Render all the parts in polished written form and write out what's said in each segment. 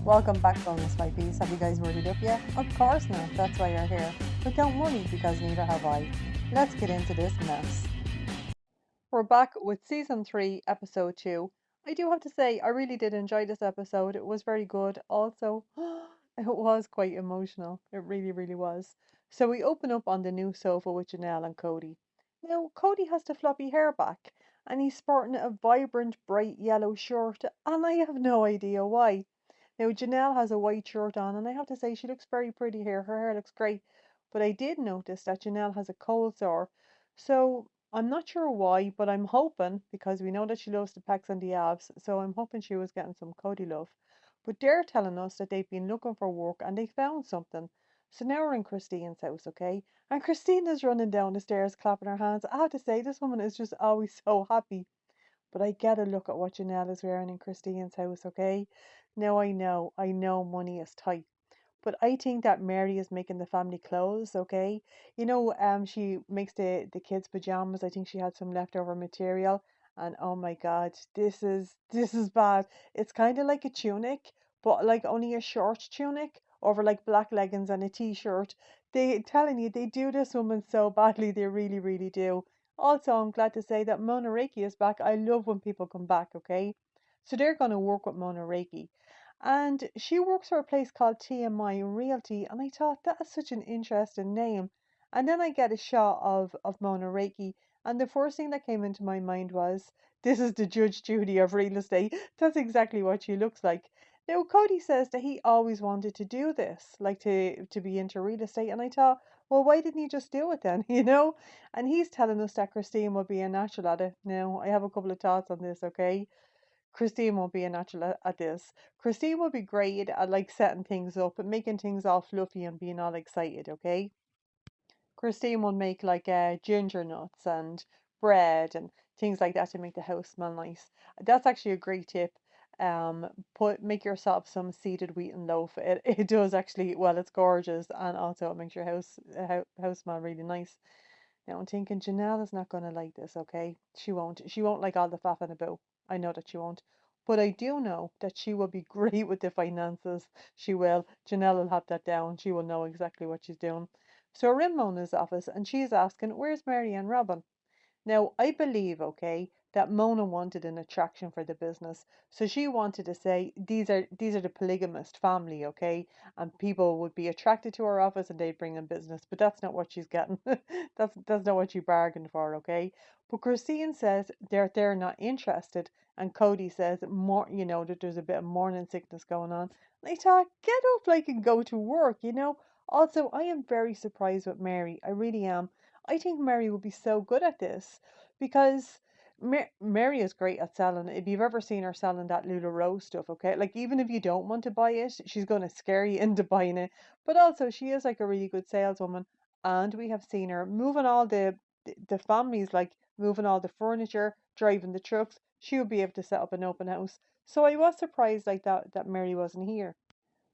Welcome back, bonus YPs. Have you guys worried up yet? Of course not, that's why you're here. But don't worry, because neither have I. Let's get into this mess. We're back with season 3, episode 2. I do have to say, I really did enjoy this episode. It was very good. Also, it was quite emotional. It really, really was. So we open up on the new sofa with Jenelle and Kody. Now, Kody has the floppy hair back, and he's sporting a vibrant, bright yellow shirt, and I have no idea why. Now, Janelle has a white shirt on, and I have to say she looks very pretty here. Her hair looks great. But I did notice that Janelle has a cold sore. So I'm not sure why, but I'm hoping, because we know that she loves the pecs and the abs, so I'm hoping she was getting some Cody love. But they're telling us that they've been looking for work and they found something. So now we're in Christine's house, okay? And Christine is running down the stairs clapping her hands. I have to say, this woman is just always so happy. But I get a look at what Janelle is wearing in Christine's house, okay? Now I know money is tight. But I think that Meri is making the family clothes, okay? She makes the kids' pajamas. I think she had some leftover material. And oh my God, this is bad. It's kind of like a tunic, but like only a short tunic over like black leggings and a t-shirt. They telling you they do this woman so badly, they really, really do. Also, I'm glad to say that Mona Reiki is back. I love when people come back, okay? So they're gonna work with Mona Reiki. And she works for a place called TMI Realty, and I thought that's such an interesting name. And then I get a shot of Mona Reiki, and the first thing that came into my mind was, this is the Judge Judy of real estate. That's exactly what she looks like. Now, Cody says that he always wanted to do this, like to be into real estate, and I thought, well, why didn't he just do it then, you know? And he's telling us that Christine will be a natural at it. Now, I have a couple of thoughts on this, okay? Christine won't be a natural at this. Christine will be great at like setting things up and making things all fluffy and being all excited, okay? Christine will make like ginger nuts and bread and things like that to make the house smell nice. That's actually a great tip. Make yourself some seeded wheaten loaf. It does actually, well, it's gorgeous, and also it makes your house smell really nice. Now I'm thinking Janelle is not gonna like this, okay? She won't. She won't like all the faffing about. I know that she won't. But I do know that she will be great with the finances. She will. Janelle will have that down. She will know exactly what she's doing. So we're in Mona's office and she's asking, where's Meri and Robin? Now, I believe, okay, that Mona wanted an attraction for the business. So she wanted to say these are the polygamist family, okay? And people would be attracted to her office and they'd bring in business. But that's not what she's getting. That's not what she bargained for, okay? But Christine says they're not interested. And Cody says more, that there's a bit of morning sickness going on. And I thought, get up like and go to work. Also, I am very surprised with Meri. I really am. I think Meri would be so good at this because Meri is great at selling. If you've ever seen her selling that LuLaRoe stuff, okay, like even if you don't want to buy it, she's going to scare you into buying it. But also, she is like a really good saleswoman, and we have seen her moving all the families, like moving all the furniture, driving the trucks. She would be able to set up an open house. So I was surprised like that Meri wasn't here.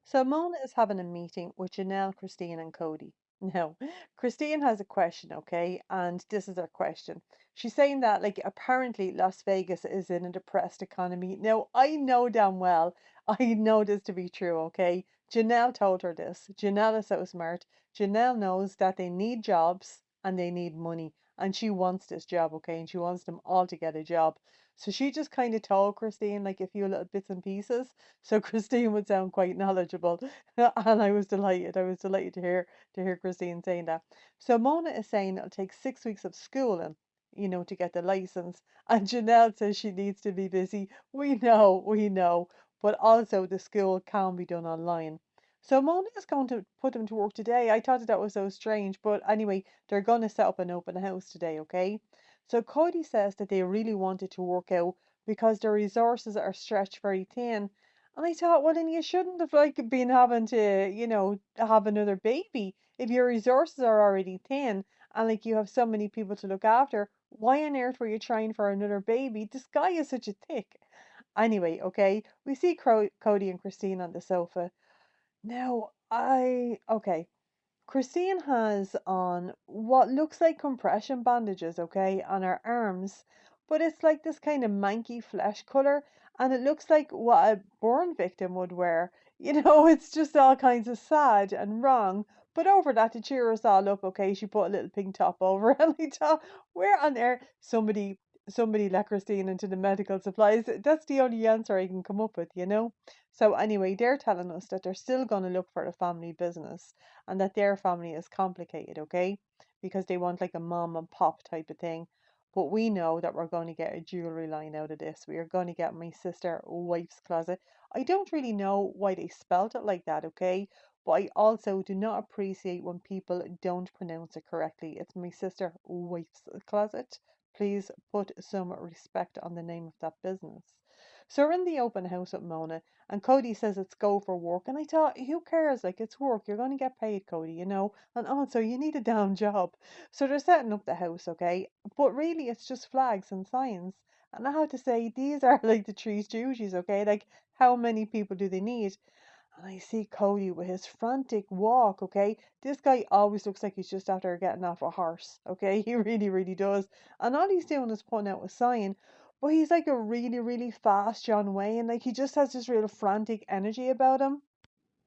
So Mona is having a meeting with Janelle, Christine, and Cody. No, Christine has a question, okay? And this is her question. She's saying that, like, apparently Las Vegas is in a depressed economy. Now, I know damn well, I know this to be true, okay? Janelle told her this. Janelle is so smart. Janelle knows that they need jobs and they need money. And she wants this job, okay? And she wants them all to get a job. So she just kind of told Christine, like, a few little bits and pieces. So Christine would sound quite knowledgeable, and I was delighted. I was delighted to hear Christine saying that. So Mona is saying it'll take 6 weeks of schooling, to get the license. And Janelle says she needs to be busy. We know, but also the school can be done online. So Mona is going to put them to work today. I thought that was so strange, but anyway, they're going to set up an open house today, okay? So Cody says that they really wanted to work out because their resources are stretched very thin. And I thought, well, then you shouldn't have like been having to, have another baby. If your resources are already thin and like you have so many people to look after, why on earth were you trying for another baby? This guy is such a thick. Anyway, okay, we see Cody and Christine on the sofa. Now, okay. Christine has on what looks like compression bandages, okay, on her arms, but it's like this kind of manky flesh color. and it looks like what a burn victim would wear. It's just all kinds of sad and wrong. But over that, to cheer us all up, okay, she put a little pink top over, and I thought, where on earth somebody let Christine into the medical supplies? That's the only answer I can come up with. So anyway, they're telling us that they're still going to look for a family business, and that their family is complicated, okay, because they want like a mom and pop type of thing. But we know that we're going to get a jewelry line out of this. We are going to get my sister wife's closet. I don't really know why they spelt it like that, okay? But I also do not appreciate when people don't pronounce it correctly. It's my sister wife's closet. Please put some respect on the name of that business. So we're in the open house with Mona, and Kody says it's go for work. And I thought, who cares? Like, it's work. You're going to get paid, Kody. And also, you need a damn job. So they're setting up the house, okay? But really, it's just flags and signs. And I have to say, these are like the three stooges, okay? Like, how many people do they need? And I see Kody with his frantic walk, okay? This guy always looks like he's just after getting off a horse, okay? He really, really does. And all he's doing is putting out a sign. But he's like a really, really fast John Wayne. Like, he just has this real frantic energy about him.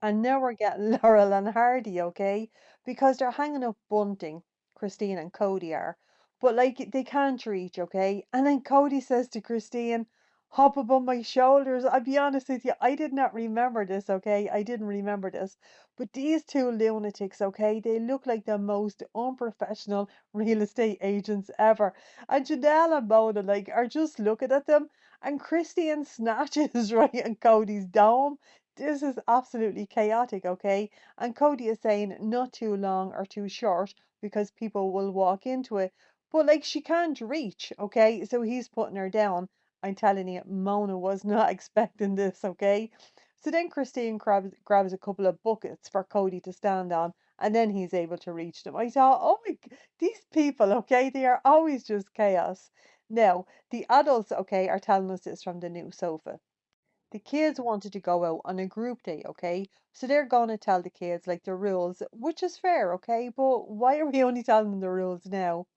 And now we're getting Laurel and Hardy, okay? Because they're hanging up bunting, Christine and Kody are. But like they can't reach, okay? And then Kody says to Christine, hop up on my shoulders. I'll be honest with you, I did not remember this, okay? I didn't remember this. But these two lunatics, okay, they look like the most unprofessional real estate agents ever. And Jenelle and Mona, like, are just looking at them. And Christine snatches right in Cody's dome. This is absolutely chaotic, okay? And Kody is saying not too long or too short because people will walk into it. But like she can't reach, okay? So he's putting her down. I'm telling you, Mona was not expecting this, okay? So then Christine grabs a couple of buckets for Kody to stand on, and then he's able to reach them. I thought, oh my, these people, okay, they are always just chaos. Now, the adults, okay, are telling us this from the new sofa. The kids wanted to go out on a group day, okay? So they're gonna tell the kids like the rules, which is fair, okay? But why are we only telling them the rules now?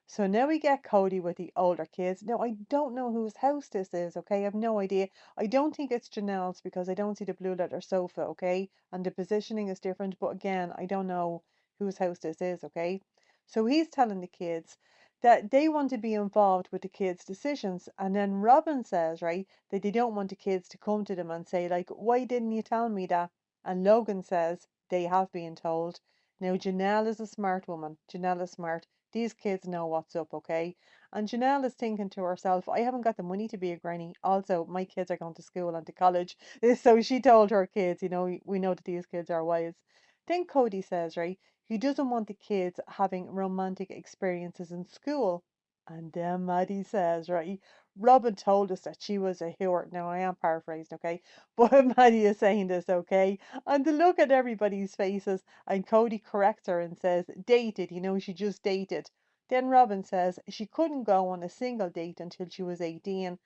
So now we get Kody with the older kids. Now I don't know whose house this is, okay? I have no idea. I don't think it's Janelle's because I don't see the blue leather sofa, okay? And the positioning is different, but again, I don't know whose house this is, okay? So he's telling the kids that they want to be involved with the kids' decisions. And then Robin says, right, that they don't want the kids to come to them and say, like, why didn't you tell me that? And Logan says they have been told. Now Janelle is a smart woman. Janelle is smart. These kids know what's up, okay? And Janelle is thinking to herself, I haven't got the money to be a granny. Also, my kids are going to school and to college. So she told her kids, we know that these kids are wise. Then Kody says, right, he doesn't want the kids having romantic experiences in school. And then Maddie says, right, Robin told us that she was a whore. Now, I am paraphrasing, okay? But Maddie is saying this, okay? And the look at everybody's faces, and Kody corrects her and says, dated, she just dated. Then Robin says she couldn't go on a single date until she was 18.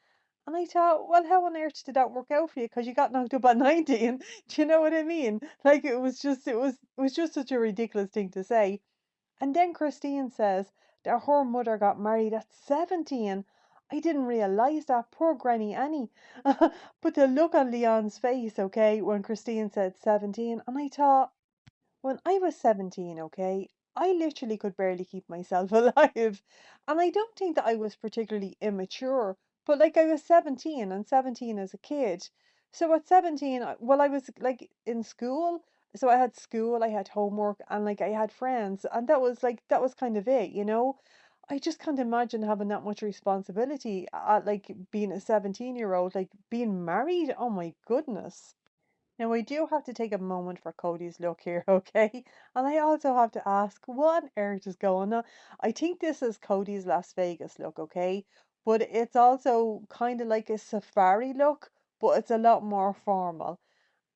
And I thought, well, how on earth did that work out for you? Because you got knocked up at 19. Do you know what I mean? Like it was just such a ridiculous thing to say. And then Christine says that her mother got married at 17. I didn't realize that. Poor Granny Annie. But the look on Leon's face, okay, when Christine said 17, and I thought, when I was 17, okay, I literally could barely keep myself alive. And I don't think that I was particularly immature, but like I was 17 and 17 as a kid. So at 17, well, I was like in school. So I had school, I had homework, and like I had friends. And that was kind of it. I just can't imagine having that much responsibility at like being a 17-year-old, like being married. Oh my goodness. Now, I do have to take a moment for Cody's look here, okay? And I also have to ask, what on earth is going on? I think this is Cody's Las Vegas look, okay? But it's also kind of like a safari look, but it's a lot more formal.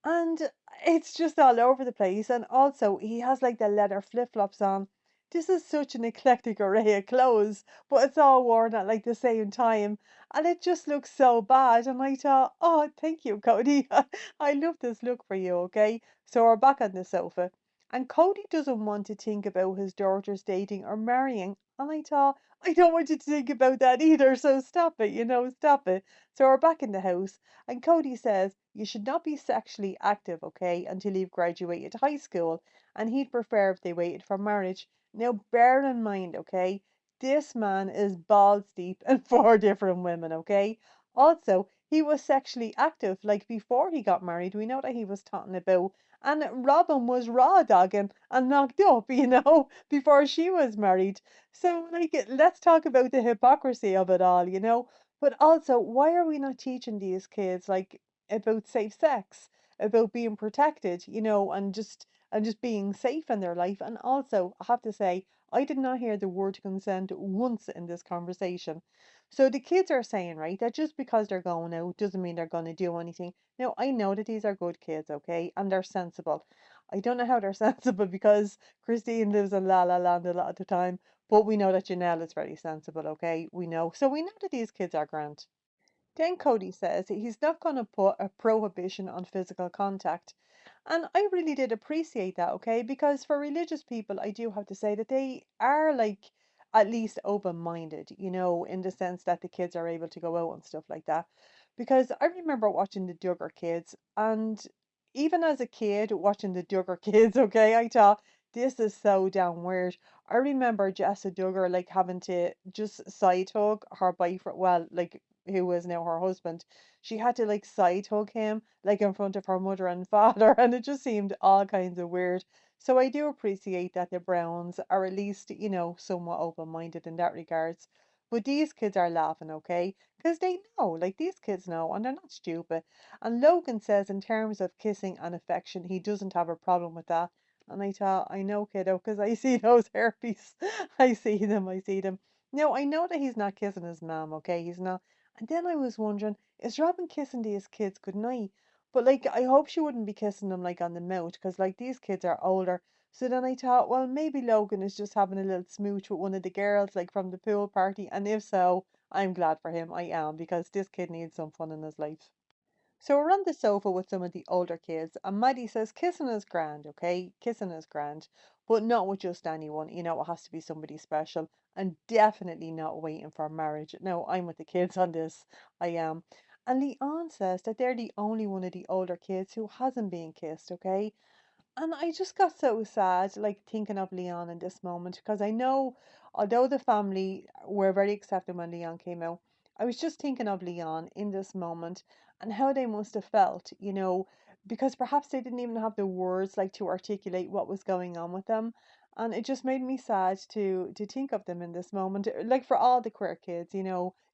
And it's just all over the place. And also, he has like the leather flip-flops on. This is such an eclectic array of clothes, but it's all worn at like the same time. And it just looks so bad. And I thought, oh, thank you, Cody. I love this look for you, okay? So we're back on the sofa. And Cody doesn't want to think about his daughters dating or marrying. And I thought, I don't want you to think about that either, so stop it, stop it. So we're back in the house, and Kody says you should not be sexually active, okay, until you've graduated high school, and he'd prefer if they waited for marriage. Now, bear in mind, okay, this man is balls deep in four different women, okay? Also, he was sexually active, like before he got married. We know that he was talking about, and Robin was raw dogging and knocked up, before she was married. So, like, let's talk about the hypocrisy of it all, But also, why are we not teaching these kids, like, about safe sex, about being protected, and just being safe in their life? And also, I have to say, I did not hear the word consent once in this conversation. So the kids are saying, right, that just because they're going out doesn't mean they're going to do anything. Now, I know that these are good kids, okay, and they're sensible. I don't know how they're sensible because Christine lives in La La Land a lot of the time, but we know that Jenelle is very sensible, okay? We know. So we know that these kids are grand. Then Kody says he's not going to put a prohibition on physical contact. And I really did appreciate that, okay? Because for religious people, I do have to say that they are like at least open minded, in the sense that the kids are able to go out and stuff like that. Because I remember watching the Duggar kids, and even as a kid watching the Duggar kids, okay, I thought this is so damn weird. I remember Jessa Duggar like having to just side hug her boyfriend, well, like who was now her husband. She had to like side hug him like in front of her mother and father, and it just seemed all kinds of weird. So I do appreciate that the Browns are at least, somewhat open minded in that regards. But these kids are laughing, okay? Because they know, like these kids know, and they're not stupid. And Logan says, in terms of kissing and affection, he doesn't have a problem with that. And I thought, I know, kiddo, because I see those herpes. I see them, I see them. No, I know that he's not kissing his mom, okay? He's not. And then I was wondering, is Robin kissing these kids goodnight? But like, I hope she wouldn't be kissing them like on the mouth, because like these kids are older. So then I thought, well, maybe Logan is just having a little smooch with one of the girls, like from the pool party. And if so, I'm glad for him. I am, because this kid needs some fun in his life. So we're on the sofa with some of the older kids, and Maddie says kissing is grand, okay? Kissing is grand, but not with just anyone. It has to be somebody special, and definitely not waiting for marriage. No, I'm with the kids on this. I am. And Leon says that they're the only one of the older kids who hasn't been kissed, okay? And I just got so sad, like thinking of Leon in this moment, because I know, although the family were very accepting when Leon came out, I was just thinking of Leon in this moment and how they must have felt, because perhaps they didn't even have the words like to articulate what was going on with them. And it just made me sad to think of them in this moment, like for all the queer kids,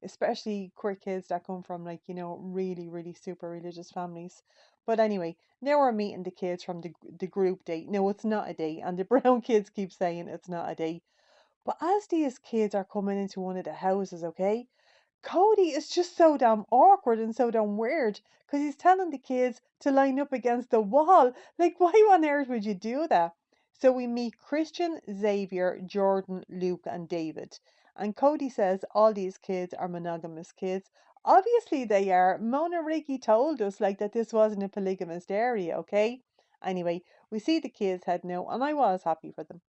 especially queer kids that come from like, really, really super religious families. But anyway, now we're meeting the kids from the group date. No, it's not a date, and the brown kids keep saying it's not a date. But as these kids are coming into one of the houses, okay, Kody is just so damn awkward and so damn weird because he's telling the kids to line up against the wall. Like, why on earth would you do that? So we meet Christian, Xavier, Jordan, Luke, and David. And Kody says all these kids are monogamous kids. Obviously they are. Mona Ricky told us like that this wasn't a polygamist area, okay? Anyway, we see the kids heading out, and I was happy for them.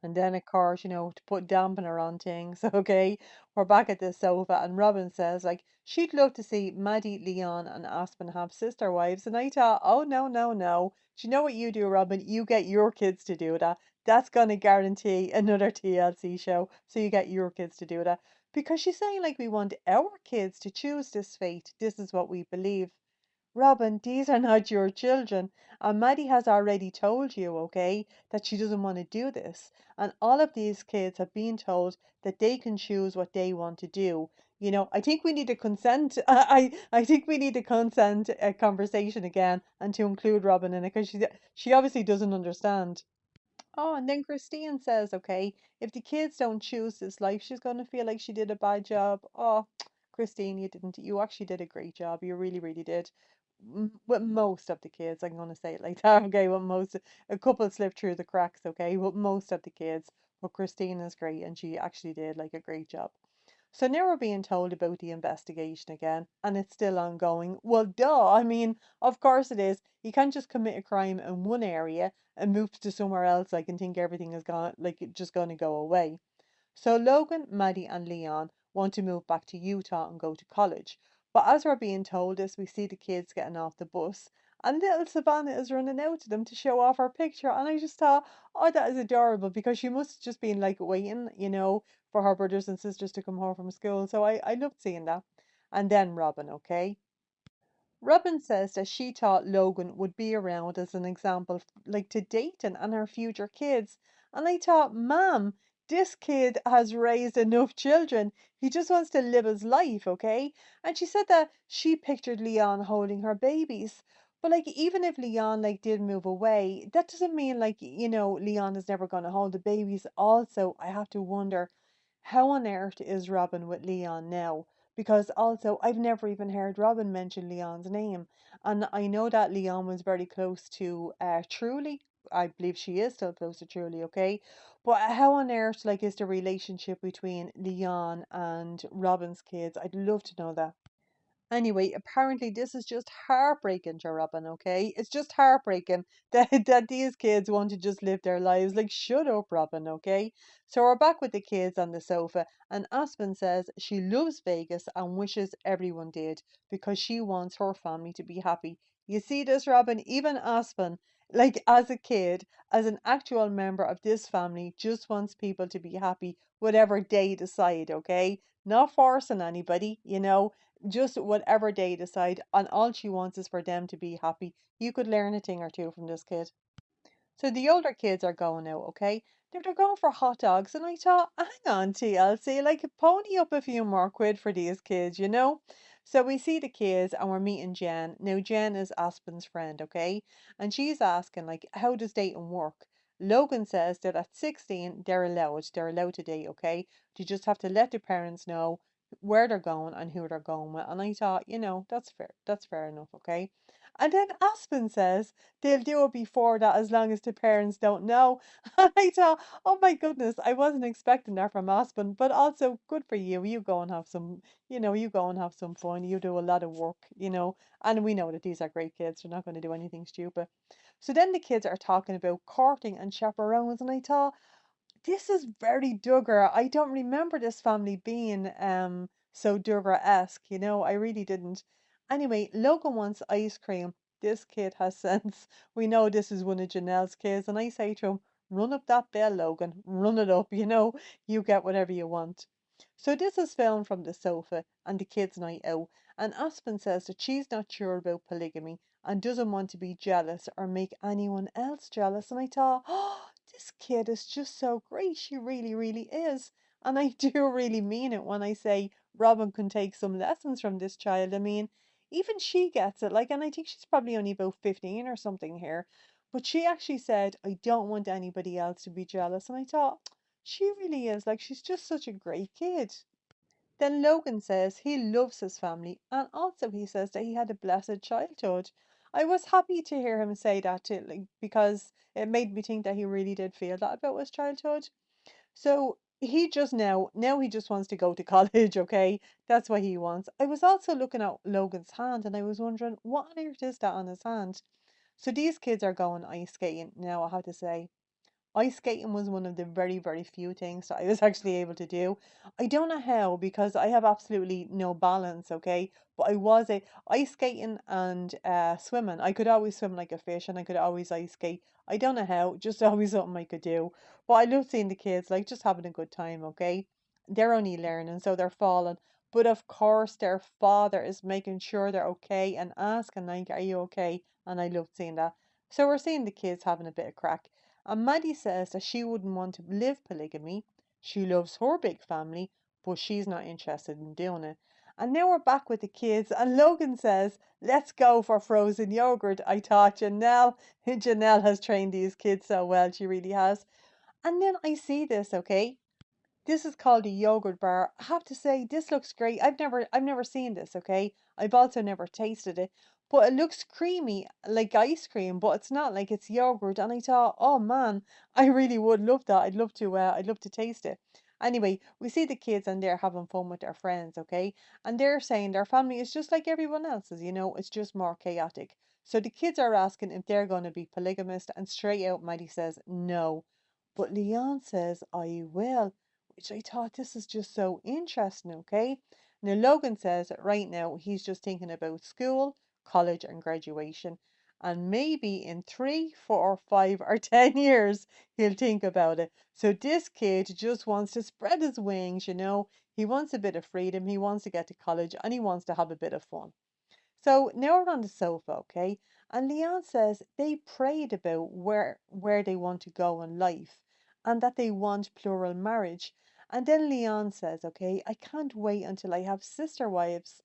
And then, of course, to put dampener on things, okay, we're back at the sofa, and Robin says, like, she'd love to see Maddie, Leon, and Aspen have sister wives. And I thought, oh, no, no, no. Do you know what you do, Robin? You get your kids to do that. That's going to guarantee another TLC show. So you get your kids to do that. Because she's saying, like, we want our kids to choose this fate. This is what we believe. Robin, these are not your children. And Maddie has already told you, okay, that she doesn't want to do this. And all of these kids have been told that they can choose what they want to do. I think we need a consent. I think we need a consent conversation again, and to include Robin in it because she obviously doesn't understand. Oh, and then Christine says, okay, if the kids don't choose this life, she's going to feel like she did a bad job. Oh, Christine, you didn't. You actually did a great job. You really, really did. With most of the kids, I'm going to say it like that, okay? With most, a couple slipped through the cracks, okay? With most of the kids. But Christine is great, and she actually did like a great job. So now we're being told about the investigation again, and it's still ongoing. Well, duh. I mean, of course it is. You can't just commit a crime in one area and move to somewhere else, like, and think everything is gone, like, it's just going to go away. So Logan, Maddie, and Leon want to move back to Utah and go to college. But as we're being told this, we see the kids getting off the bus, and little Savannah is running out to them to show off her picture. And I just thought, oh, that is adorable because she must have just been like waiting, for her brothers and sisters to come home from school. So I loved seeing that. And then Robin, okay? Robin says that she thought Logan would be around as an example, like to Dayton and her future kids. And I thought, Ma'am, this kid has raised enough children. He just wants to live his life, okay? And she said that she pictured Leon holding her babies. But like, even if Leon like did move away, that doesn't mean like, Leon is never going to hold the babies. Also, I have to wonder, how on earth is Robin with Leon now? Because also, I've never even heard Robin mention Leon's name. And I know that Leon was very close to Truly. I believe she is still close to Truly, okay? But how on earth, like, is the relationship between Leon and Robin's kids? I'd love to know that. Anyway, apparently this is just heartbreaking to Robin, okay? It's just heartbreaking that these kids want to just live their lives. Like, shut up, Robin, okay? So we're back with the kids on the sofa, and Aspen says she loves Vegas and wishes everyone did because she wants her family to be happy. You see this, Robin? Even Aspen, like as a kid, as an actual member of this family, just wants people to be happy, whatever they decide, okay? Not forcing anybody, just whatever they decide, and all she wants is for them to be happy. You could learn a thing or two from this kid. So the older kids are going out, okay? They're going for hot dogs, and I thought, hang on, TLC, like pony up a few more quid for these kids. So we see the kids, and we're meeting Jen. Now Jen is Aspen's friend, okay? And she's asking, like, how does dating work? Logan says that at 16 they're allowed to date, okay? You just have to let the parents know where they're going and who they're going with. And I thought, that's fair enough, okay? And then Aspen says they'll do it before that as long as the parents don't know. And I thought, oh my goodness, I wasn't expecting that from Aspen, but also good for you. You go and have some fun. You do a lot of work, and we know that these are great kids. They're not going to do anything stupid. So then the kids are talking about courting and chaperones, and I thought, this is very Duggar. I don't remember this family being so Duggar-esque. I really didn't. Anyway, Logan wants ice cream. This kid has sense. We know this is one of Janelle's kids, and I say to him, run up that bell, Logan. Run it up. You get whatever you want. So this is filmed from the sofa and the kids' night out, and Aspen says that she's not sure about polygamy and doesn't want to be jealous or make anyone else jealous. And I thought, oh, this kid is just so great. She really, really is. And I do really mean it when I say Robin can take some lessons from this child. I mean, even she gets it. Like, and I think she's probably only about 15 or something here. But she actually said, I don't want anybody else to be jealous. And I thought, she really is. Like, she's just such a great kid. Then Logan says he loves his family, and also he says that he had a blessed childhood. I was happy to hear him say that too, like, because it made me think that he really did feel that about his childhood. So he just now he just wants to go to college, okay? That's what he wants. I was also looking at Logan's hand and I was wondering what on earth is that on his hand? So these kids are going ice skating now, I have to say. Ice skating was one of the very, very few things that I was actually able to do. I don't know how because I have absolutely no balance, okay? But I was ice skating and swimming. I could always swim like a fish and I could always ice skate. I don't know how, just always something I could do. But I love seeing the kids like just having a good time, okay? They're only learning, so they're falling. But of course, their father is making sure they're okay and asking, like, are you okay? And I love seeing that. So we're seeing the kids having a bit of crack. And Maddie says that she wouldn't want to live polygamy. She loves her big family, but she's not interested in doing it. And now we're back with the kids, and Logan says, let's go for frozen yogurt. I thought Janelle has trained these kids so well, she really has. And then I see this, okay? This is called a yogurt bar. I have to say, this looks great. I've never seen this, okay? I've also never tasted it. But it looks creamy, like ice cream, but it's not like it's yogurt. And I thought, oh man, I really would love that. I'd love to taste it. Anyway, we see the kids and they're having fun with their friends, okay? And they're saying their family is just like everyone else's, it's just more chaotic. So the kids are asking if they're going to be polygamist, and straight out Maddie says no. But Leon says, I will. which I thought this is just so interesting, okay? Now, Logan says that right now he's just thinking about school, college, and graduation. And maybe in 3, 4, 5, or 10 years, he'll think about it. So this kid just wants to spread his wings, you know. He wants a bit of freedom, he wants to get to college, and he wants to have a bit of fun. So now we're on the sofa, okay? And Leon says they prayed about where they want to go in life and that they want plural marriage. And then Leon says, okay, I can't wait until I have sister wives.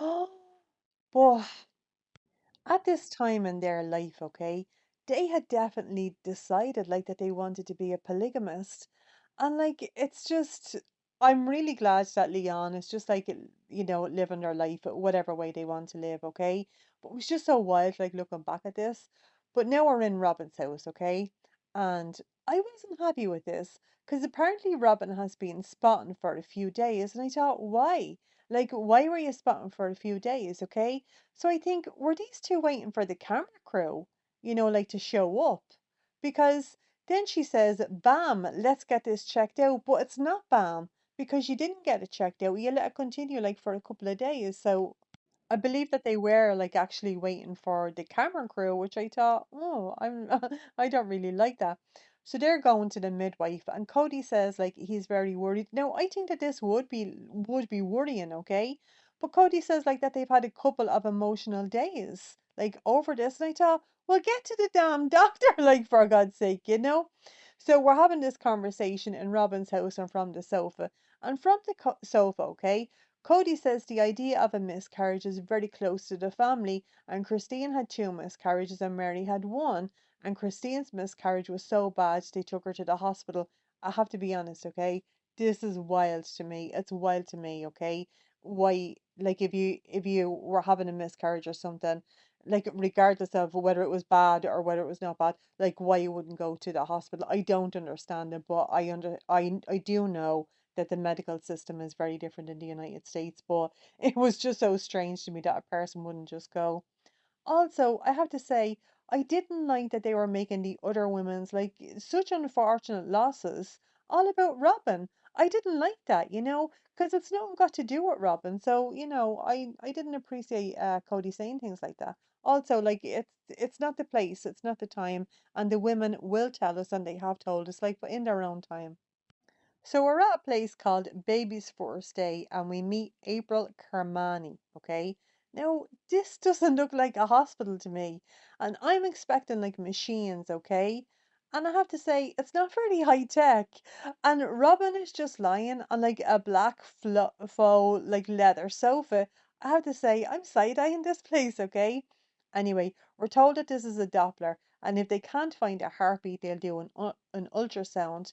Oh, but at this time in their life, okay, they had definitely decided like that they wanted to be a polygamist. And like it's just I'm really glad that Leon is just like you know, living their life whatever way they want to live, okay? But it was just so wild like looking back at this. But now we're in Robin's house, okay? And I wasn't happy with this because apparently Robin has been spotting for a few days, and I thought, why? Like, why were you spotting for a few days, okay? So I think, were these two waiting for the camera crew, you know, like to show up? Because then she says, bam, let's get this checked out. But it's not bam, because you didn't get it checked out. You let it continue like for a couple of days. So I believe that they were like actually waiting for the camera crew, which I thought, oh, I'm I don't really like that. So they're going to the midwife, and Kody says like he's very worried. Now I think that this would be worrying, okay? But Kody says like that they've had a couple of emotional days like over this, and I thought, well, get to the damn doctor, like for God's sake, you know. So we're having this conversation in Robin's house and from the sofa, and from the sofa, okay. Kody says the idea of a miscarriage is very close to the family, and Christine had two miscarriages and Meri had one. And Christine's miscarriage was so bad they took her to the hospital. I have to be honest, okay? This is wild to me. It's wild to me, okay? Why, like, if you were having a miscarriage or something, like regardless of whether it was bad or whether it was not bad, like why you wouldn't go to the hospital. I don't understand it, but I do know that the medical system is very different in the United States, but it was just so strange to me that a person wouldn't just go. Also, I have to say, I didn't like that they were making the other women's like such unfortunate losses all about Robin. I didn't like that, you know, because it's not got to do with Robin. So, you know, I didn't appreciate Kody saying things like that. Also, like it's not the place, it's not the time, and the women will tell us, and they have told us, like, but in their own time. So we're at a place called Baby's First Day and we meet April Kermani, okay? Now, this doesn't look like a hospital to me, and I'm expecting like machines, okay? And I have to say, it's not very high tech. And Robin is just lying on like a black faux like leather sofa. I have to say, I'm side-eyeing this place, okay? Anyway, we're told that this is a Doppler, and if they can't find a heartbeat, they'll do an ultrasound.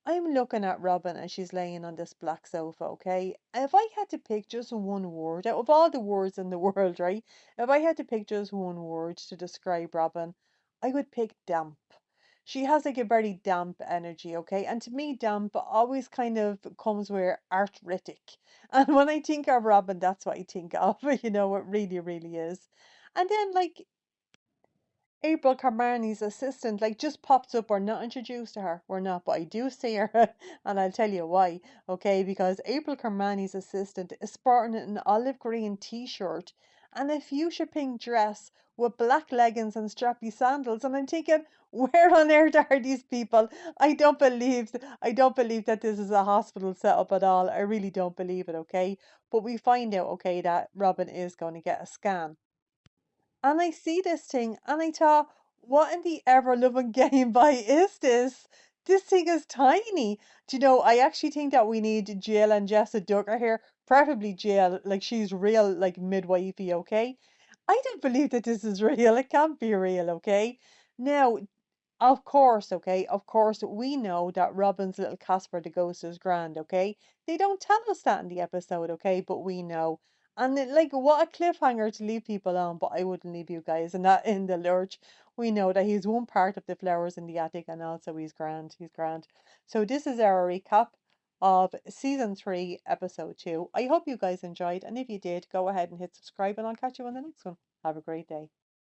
I'm looking at Robin and she's laying on this black sofa, okay? If I had to pick just one word out of all the words in the world, right? If I had to pick just one word to describe Robin, I would pick damp. She has like a very damp energy, okay? And to me, damp always kind of comes with arthritic. And when I think of Robin, that's what I think of. You know, it really, really is. And then like April Carmani's assistant like just pops up. We're not introduced to her. We're not, but I do see her, and I'll tell you why. Okay, because April Carmani's assistant is sporting an olive green T-shirt and a fuchsia pink dress with black leggings and strappy sandals, and I'm thinking, where on earth are these people? I don't believe that this is a hospital setup at all. I really don't believe it. Okay, but we find out okay that Robin is going to get a scan. And I see this thing and I thought, what in the ever loving Game Boy is this? This thing is tiny. Do you know, I actually think that we need Jill and Jessa Ducker here, preferably Jill, like she's real, like midwifey, okay? I don't believe that this is real. It can't be real, okay? Now, of course, okay, of course, we know that Robin's little Casper the ghost is grand, okay? They don't tell us that in the episode, okay, but we know. And like, what a cliffhanger to leave people on, but I wouldn't leave you guys in that in the lurch. We know that he's one part of the flowers in the attic, and also he's grand. He's grand. So this is our recap of season 3, episode 2. I hope you guys enjoyed, and if you did, go ahead and hit subscribe, and I'll catch you on the next one. Have a great day.